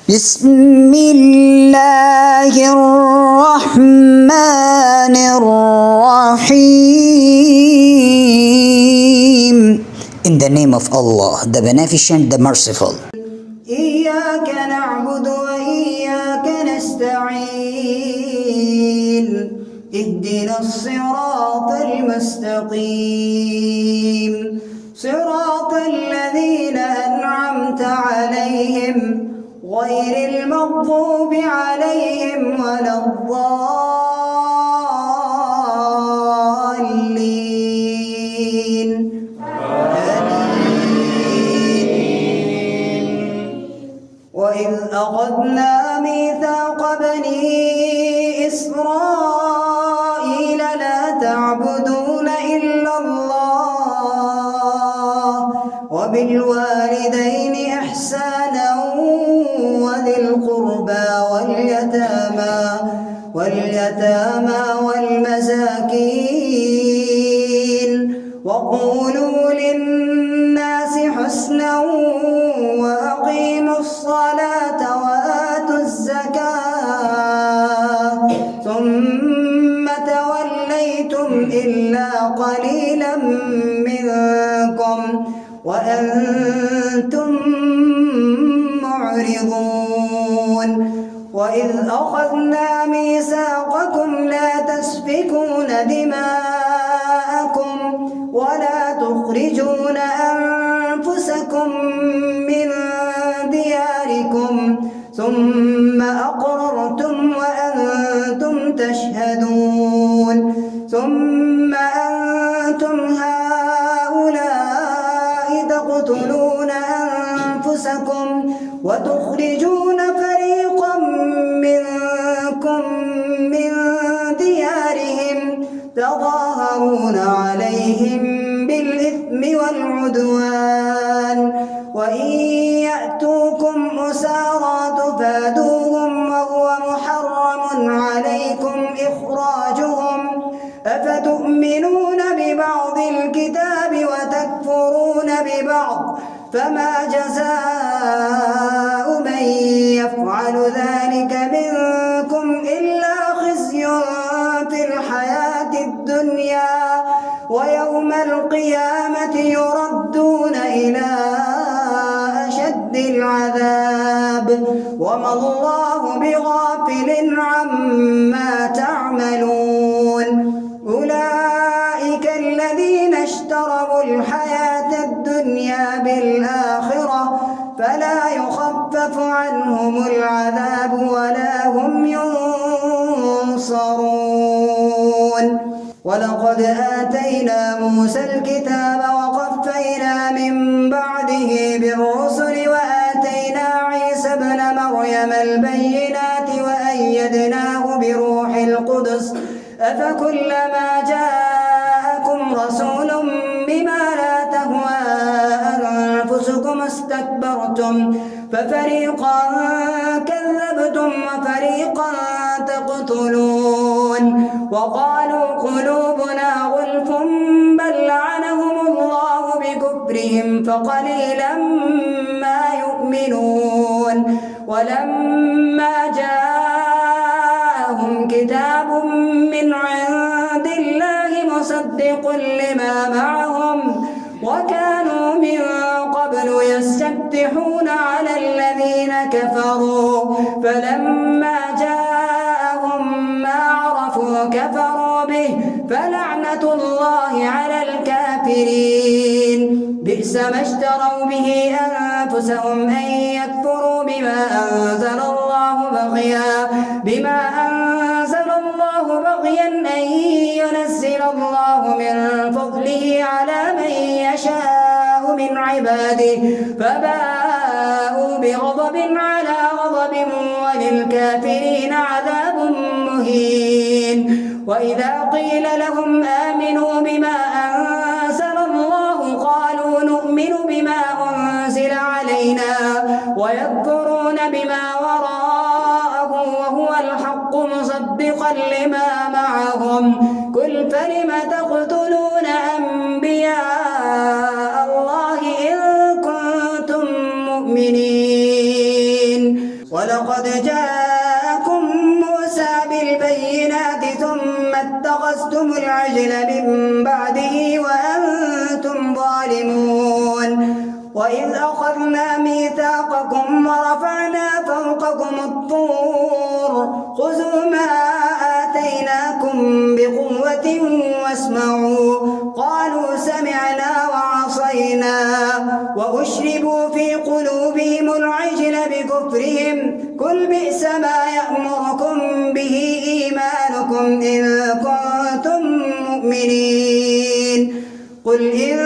بسم الله الرحمن الرحيم. In the name of Allah, the Beneficent, the Merciful. إياك نعبد وإياك نستعين اهدنا الصراط المستقيم صراط الذين أنعمت عليهم غير المغضوب عليهم ولا الضالين وإذ أخذنا ميثاق بني إسرائيل لا تعبدون إلا الله وبالوالدين إحسانا وذي القربى واليتامى والمساكين وقولوا للناس حسنا وأقيموا الصلاة وآتوا الزكاة ثم توليتم إلا قليلا منكم وأنتم معرضون وإذ أخذنا ميثاقكم لا تسفكون دماءكم ولا تخرجون أنفسكم من دياركم ثم أقررتم وأنتم تشهدون ثم أنتم هؤلاء تقتلون أنفسكم وتخرجون فريقا منكم من ديارهم تظاهرون عليهم بالإثم والعدوان وإن يأتوكم أسارى تفادوهم وهو محرم عليكم إخراجهم أفتؤمنون ببعض الكتاب وتكفرون ببعض فما جزاء من يفعل ذلك منكم إلا خزي في الحياة الدنيا ويوم القيامة يردون إلى أشد العذاب وما الله بغافل عما تعملون أولئك الذين اشتروا الحياة الدنيا بالآخرة فلا يخفف عنهم العذاب ولا هم ينصرون ولقد آتينا موسى الكتاب وقفينا من بعده بالرسل وآتينا عيسى ابن مريم البينات وأيدناه بروح القدس أفكلما جاءكم رسول بما لا تهوى أنفسكم استكبرتم ففريقا كذبتم وفريقا تقتلون وقالوا قلوبنا غلف بل لعنهم الله بكفرهم فقليلا ما يؤمنون ولما جاءهم كتاب من عند الله مصدق لما معهم وكانوا من قبل يستفتحون على الذين كفروا فلما جاءهم ما عرفوا كفروا به فلعنة الله على الكافرين بئس ما اشتروا به أنفسهم أن يكفروا بما أنزل الله بغيا أن ينزل الله من فضله على من يشاء من عباده فباءوا بغضب على غضب وللكافرين عذاب مهين وإذا قيل لهم آمنوا بما أنزل الله قالوا نؤمن بما أنزل علينا ويكفرون بما وراءه وهو الحق مصدقا لما معهم قل فلم تقتلون أنبياء الله إن كنتم مؤمنين ولقد جاءكم موسى بالبينات ثم اتخذتم العجل من بعده وأنتم ظالمون وإذ أخذنا ميثاقكم ورفعنا فوقكم الطور خذوا ما آتيناكم بقوة واسمعوا قالوا سمعنا وعصينا وأشربوا في قلوبهم العجل بكفرهم قل بئس ما يأمركم به إيمانكم إن كنتم مؤمنين قل إن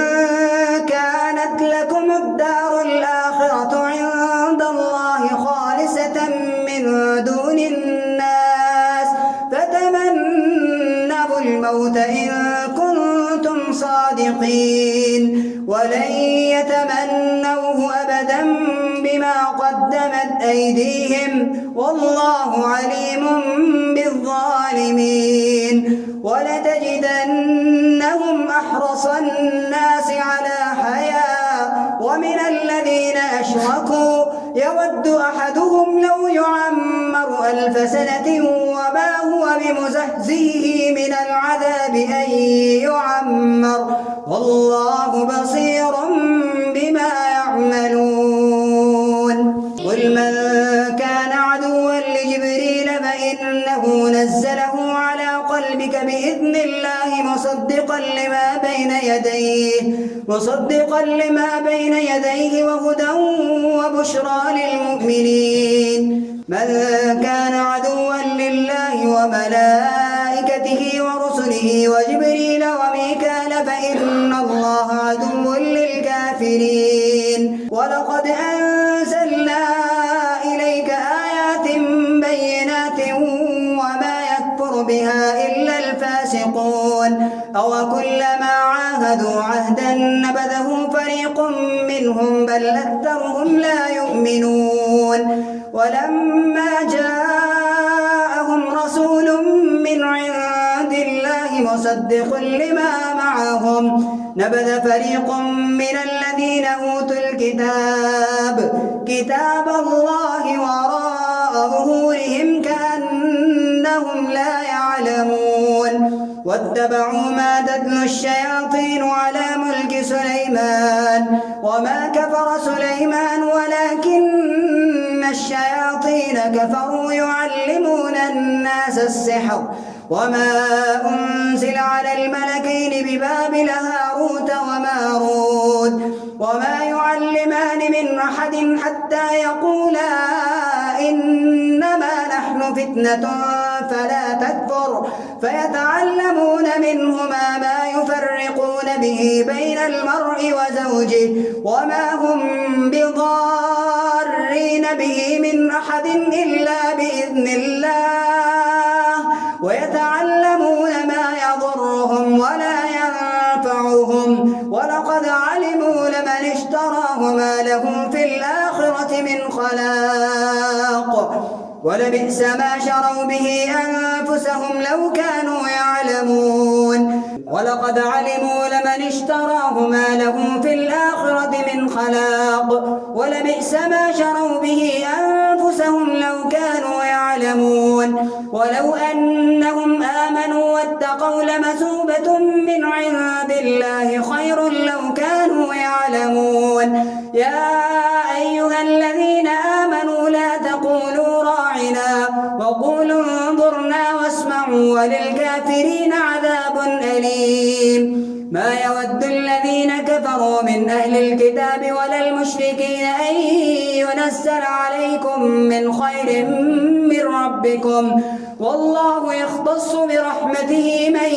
كانت لكم الدار الآخرة عند الله خالصة من دون الناس فتمنوا الموت إن كنتم صادقين ولن يتمنوه أبدا بما قدمت أيديهم والله عليم بالظالمين ولتجدنهم أحرص الناس على حياة ومن الذين أشركوا يود أحدهم لو يعمر 1000 سنة وما هو بمزحزحه من العذاب أن يعمر والله بصير بما يعملون قل من كان عدوا لجبريل فإنه نزله على قلبك بإذن الله مصدقا لما بين يديه وهدى وبشرى للمؤمنين من كان عدوا لله وملائكته ورسله وجبريل وميكال فإن الله عدو للكافرين ولقد أنزلنا إليك آيات بينات وما يكفر بها إلا الفاسقون أو كلما عاهدوا عهدا نبذه فريق منهم بل أكثرهم لا يؤمنون ولما جاءهم رسول من عند الله مصدق لما معهم نبذ فريق من الذين أوتوا كتاب الله وراء ظهورهم كأنهم لا يعلمون واتبعوا ما تتلو الشياطين على ملك سليمان وما كفر سليمان ولكن الشياطين كفروا يعلمون الناس السحر وما أنزل على الملكين ببابل هاروت وماروت وما يعلمان من أحد حتى يقولا إنما نحن فتنة فلا تكفر فيتعلمون منهما ما يفرقون به بين المرء وزوجه وما هم بضارين به من أحد إلا بإذن الله ويتعلمون ما يضرهم ولا ينفعهم ولقد علموا لمن اشتراه ما له في الآخرة من خلاق ولبئس ما شروا به أنفسهم لو كانوا يعلمون ولقد علموا لمن اشتراه ما له في الآخرة من خلاق ولبئس ما شروا به أنفسهم لو كانوا يعلمون ولو أنهم آمنوا واتقوا لمثوبة من عند الله خير لو كانوا يعلمون يا أيها الذين آمنوا لا تقولوا راعنا وقولوا انظرنا واسمعوا وللكافرين عذاب أليم ما يود الذين كفروا من أهل الكتاب ولا المشركين أن ينزل عليكم من خير من ربكم والله يختص برحمته من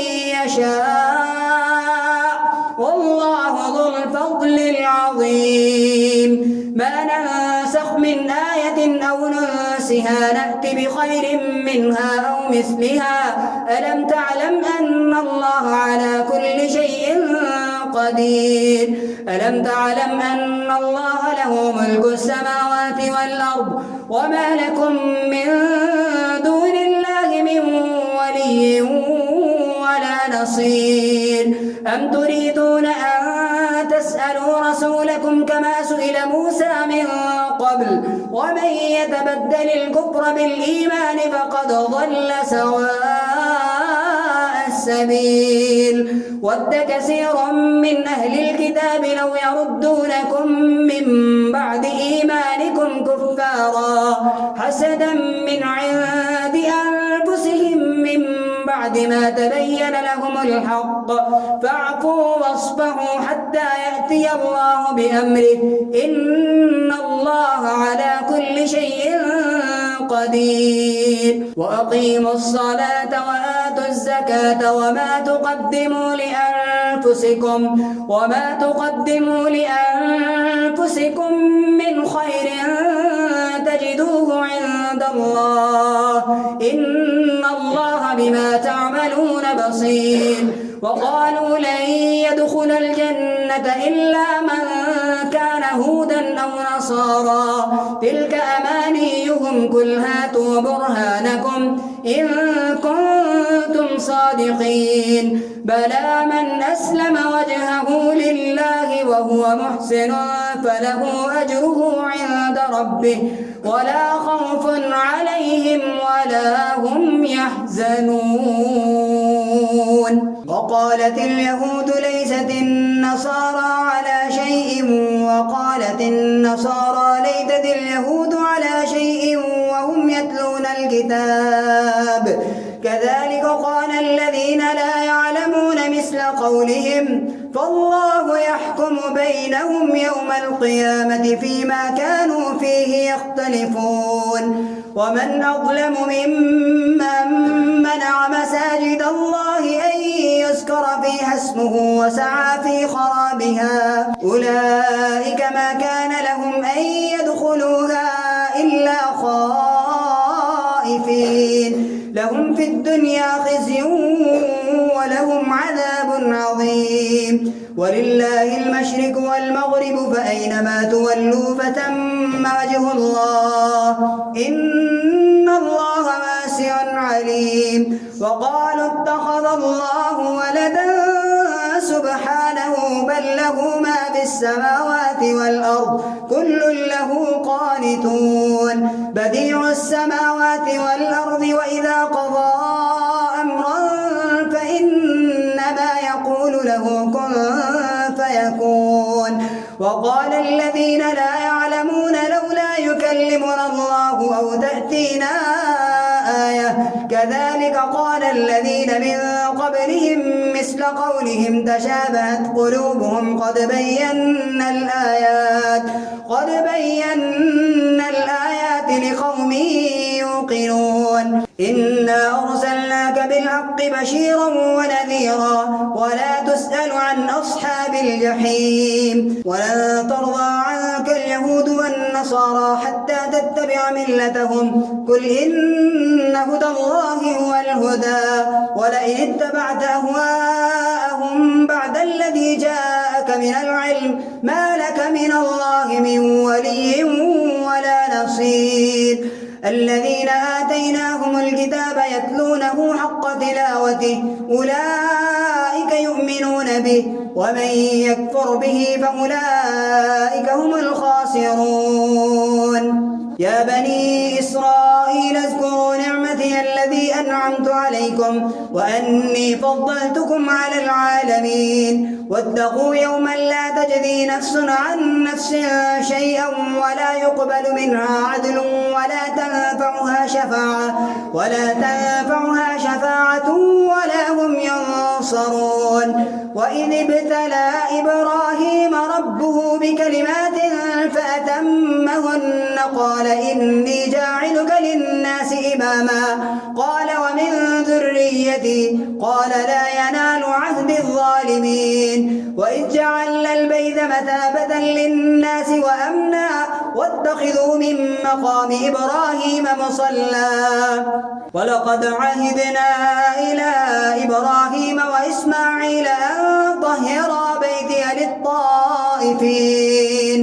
يشاء والله ذو الفضل العظيم ما ننسخ من آية أو ننسها نأتي بخير منها أو مثلها ألم تعلم أن الله على كل شيء قدير ألم تعلم أن الله له ملك السماوات والأرض وما لكم من دون الله من ولي ولا نصير أم تريدون أن تسألوا رسولكم كما سئل موسى من قبل ومن يتبدل الكفر بالإيمان فقد ضل سواء السبيل. ود كثير من أهل الكتاب لو يردونكم من بعد إيمانكم كفارا حسدا من عند أنفسهم من بعد ما تبين لهم الحق فاعفوا واصفحوا حتى يأتي الله بأمره إن الله على كل شيء قدير. وأقيموا الصلاة وآتوا الزكاة وما تقدموا لأنفسكم من خير تجدوه عند الله إن الله بما تعملون بصير. وقالوا لن يدخل الجنة إلا من كان هودا أو نصارى تلك أمانيهم قل هاتوا برهانكم إن كنتم صادقين بلى من أسلم وجهه لله وهو محسن فله أجره عند ربه ولا خوف عليهم ولا هم يحزنون. وقالت اليهود ليست النصارى على شيء وقالت النصارى ليست اليهود على شيء وهم يتلون الكتاب كذلك قال الذين لا يعلمون مثل قولهم فالله يحكم بينهم يوم القيامة فيما كانوا فيه يختلفون. ومن أظلم ممن منع مساجد الله أن يذكر فيها اسمه وسعى في خرابها أولئك ما كان لهم أن يدخلوها إلا خائفين لهم في الدنيا خزي ولهم عذاب عظيم. ولله المشرق والمغرب فأينما تولوا فتم وجه الله إن الله واسع عليم. وقالوا اتخذ الله ولدا سبحانه بل له ما في السماوات والأرض كل له قانتون بديع السماوات والأرض وإذا قضى أمرا فإنما يقول له كن فيكون. وقال الذين لا يعلمون لولا يكلمنا الله أو تأتينا آية كذلك قال الذين من قبلهم مثل قولهم تشابهت قلوبهم قد بينا الآيات لقوم يوقنون. إنا أرسلناك بالحق بشيرا ونذيرا ولا تسأل عن أصحاب الجحيم. ولن ترضى عنك اليهود والنصارى حتى تتبع ملتهم قل إن هدى الله هو الهدى ولئن اتبعت أهواءهم بعد الذي جاءك من العلم ما لك من الله من ولي ولا نصير. الذين آتيناهم الكتاب يتلونه حق تلاوته أولئك يؤمنون به ومن يكفر به فأولئك هم الخاسرون. يا بني إسرائيل اذكروا نعمتي الذي أنعمت عليكم وأني فضلتكم على العالمين. واتقوا يوما لا تجزي نفس عن نفس شيئا ولا يقبل منها عدل ولا تنفعها شفاعة ولا هم ينصرون. وإذ ابتلى إبراهيم ربه بكلمات فأتمهن قال إني جاعلك للناس إماما قال ومن ذريتي قال لا ينال عهد الظالمين. وإذ جعلنا البيت مثابة للناس وأمنا واتخذوا من مقام إبراهيم مصلى ولقد عهدنا إلى إبراهيم وإسماعيل أن طهرا بيتي للطائفين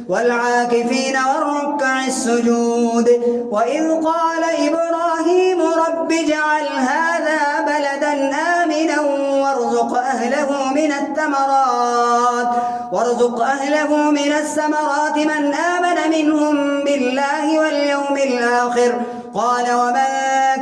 والعاكفين والركع السجود. وإذ قال إبراهيم رب اجعل هذا بلدا آمنا وارزق أهله من الثمرات وارزق أهله من الثمرات من آمن منهم بالله واليوم الآخر. قال ومن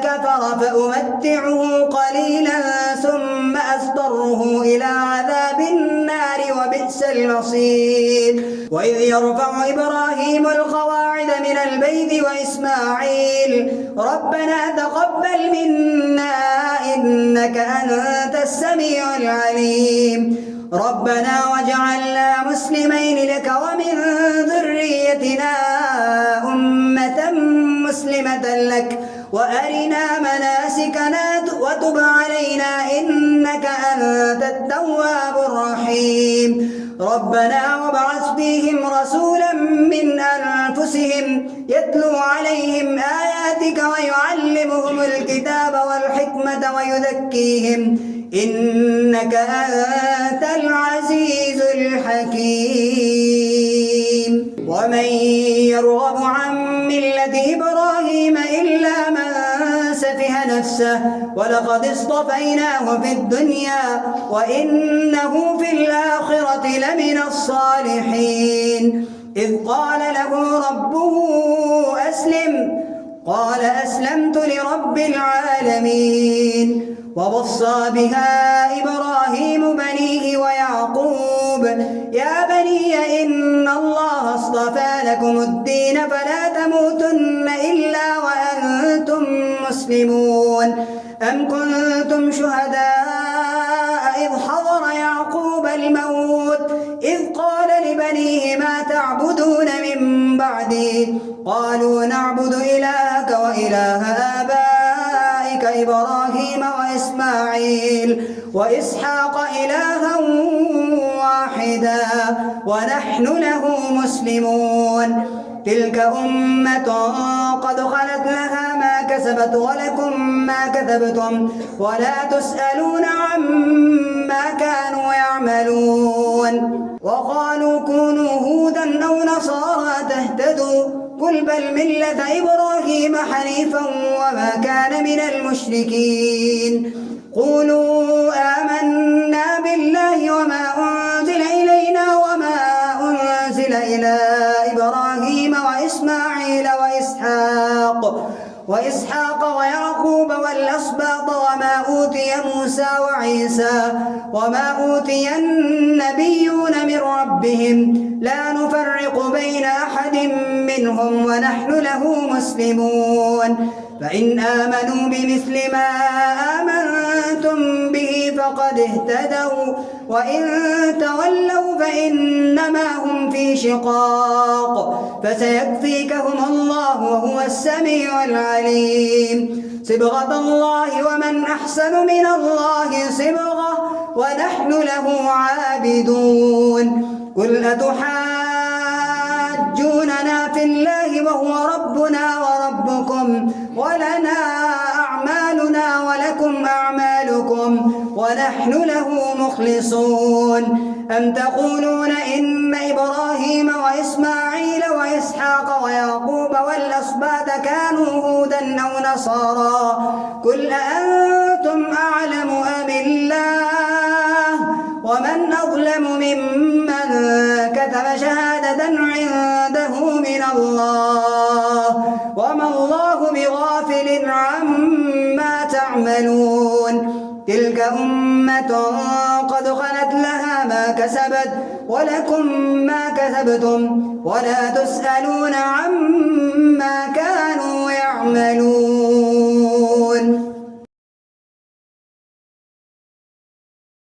كفر فأمتعه قليلا ثم أضطره إلى عذاب النار وبئس المصير. وإذ يرفع إبراهيم القواعد من البيت وإسماعيل ربنا تقبل منا إنك أنت السميع العليم. ربنا واجعلنا مسلمين لك ومن ذريتنا أمة مسلمة لك وأرنا مناسكنا وتب علينا إنك أنت التواب الرحيم. ربنا وابعث فيهم رسولا من أنفسهم يتلو عليهم آياتك ويعلمهم الكتاب والحكمة ويزكيهم إنك أنت العزيز الحكيم. ومن يرغب عن ملة إبراهيم إلا من سفه نفسه ولقد اصطفيناه في الدنيا وإنه في الآخرة لمن الصالحين. إذ قال له ربه أسلم قال أسلمت لرب العالمين. ووصى بها إبراهيم بنيه ويعقوب يا بني إن الله اصطفى لكم الدين فلا تموتن إلا وأنتم مسلمون. أم كنتم شهداء إذ حضر يعقوب الموت إذ قال لبنيه ما تعبدون من بعدي قالوا نعبد إلهك وإله آبائك إبراهيم وإسماعيل وإسحاق إلها واحدا ونحن له مسلمون. تلك أمة قد خلت لها ما كسبت ولكم ما كسبتم ولا تسألون عما كانوا يعملون. وقالوا كونوا هودا أو نصارى تهتدوا قل بل ملة إبراهيم حنيفا وما كان من المشركين. قولوا آمنا بالله وما أنزل إلينا وما أنزل إلى إبراهيم وإسحاق ويعقوب والأسباط وما أوتي موسى وعيسى وما أوتي النبيون من ربهم لا نفرق بين أحد منهم ونحن له مسلمون. فإن آمنوا بمثل ما آمنتم به فقد اهتدوا وإن تولوا فإنما هم في شقاق فسيكفيكهم الله وهو السميع العليم. صبغة الله ومن أحسن من الله صبغة ونحن له عابدون. قل أتحاجوننا في الله وهو ربنا وربكم ولنا أعمالنا ولكم أعمالكم ونحن له مخلصون. أم تقولون إن إبراهيم وإسماعيل وإسحاق ويعقوب والأسباط كانوا هودا أو نصارى قل أأنتم أعلم أم الله ومن أظلم ممن كتب شهادة عنده من الله وما الله بغافل عما تعملون. تلك أمة قد خلت لها ما كسبت ولكم ما كسبتم ولا تسألون عما كانوا يعملون.